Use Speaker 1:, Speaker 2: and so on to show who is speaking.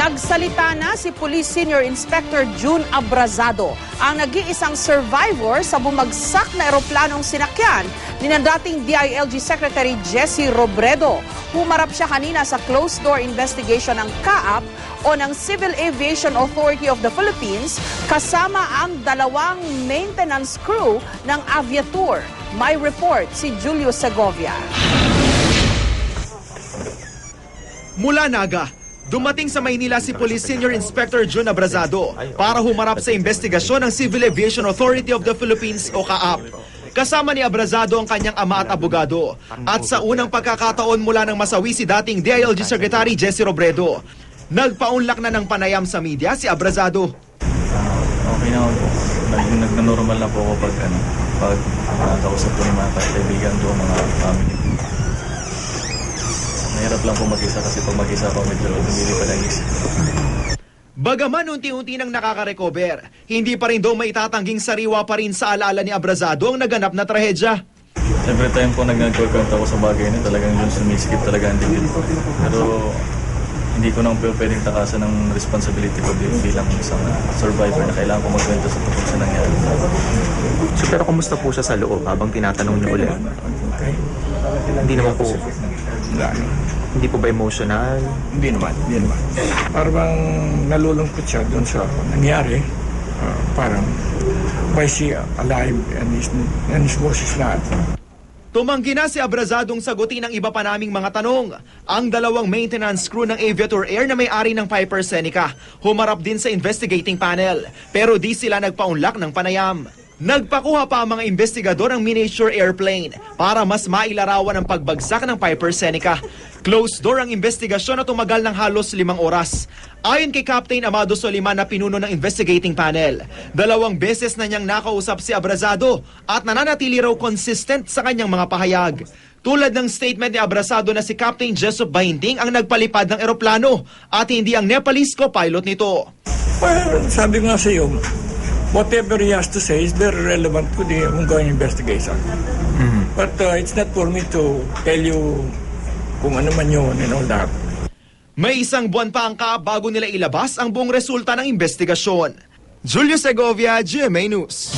Speaker 1: Nagsalita na si Police Senior Inspector June Abrazado, ang nag-iisang survivor sa bumagsak na eroplanong sinakyan ni dating DILG Secretary Jesse Robredo. Humarap siya kanina sa closed-door investigation ng CAAP o ng Civil Aviation Authority of the Philippines kasama ang dalawang maintenance crew ng Aviatur. May report si Julio Segovia.
Speaker 2: Mula Naga, dumating sa Maynila si Police Senior Inspector June Abrazado para humarap sa investigasyon ng Civil Aviation Authority of the Philippines o CAAP. Kasama ni Abrazado ang kanyang ama at abogado. At sa unang pagkakataon mula ng masawi si dating DILG Secretary Jesse Robredo, nagpaunlak na ng panayam sa media si Abrazado.
Speaker 3: Okay na ako. Nag-normal na po ako pag kausap ko ng mga kaibigan ko, mga family. Mahirap lang po mag-isa kasi pag mag-isa ako medyo hindi pa naisip.
Speaker 2: Bagaman unti-unti nang nakaka-recover, hindi pa rin daw maitatangging sariwa pa rin sa alaala ni Abrazado ang naganap na trahedya.
Speaker 3: Every time po nag-nag-contact ako sa bagay na talagang yung sumisikip talaga ang digil. Pero hindi ko nang pwedeng takasan ng responsibility ko bilang isang survivor na kailangan ko magkwento sa tungkol sa nangyari.
Speaker 4: So, pero kumusta po siya sa loob habang tinatanong niyo ulit?
Speaker 5: Okay.
Speaker 4: Hindi naman po. Hindi po ba emotional?
Speaker 5: Hindi naman. Parang nalulungkot siya doon sa nangyari. Parang, why is he alive and his boss is not?
Speaker 2: Tumanggi na si Abrazadong sagutin ang iba pa naming mga tanong. Ang dalawang maintenance crew ng Aviatur Air na may-ari ng Piper Seneca humarap din sa investigating panel, pero di sila nagpaunlak ng panayam. Nagpakuha pa ang mga investigador ng miniature airplane para mas mailarawan ang pagbagsak ng Piper Seneca. Closed door ang investigasyon na tumagal ng halos 5 oras. Ayon kay Captain Amado Soliman na pinuno ng investigating panel, 2 beses na niyang nakausap si Abrazado at nananatili raw consistent sa kanyang mga pahayag. Tulad ng statement ni Abrazado na si Captain Jessup Bahinting ang nagpalipad ng eroplano at hindi ang Nepalese co-pilot nito.
Speaker 5: Well, sabi nga sa iyo, whatever he has to say is very relevant to the ongoing investigation. But it's not for me to tell you kung ano man yun and all that.
Speaker 2: May 1 buwan pa ang CAAP bago nila ilabas ang buong resulta ng investigasyon. Julio Segovia, GMA News.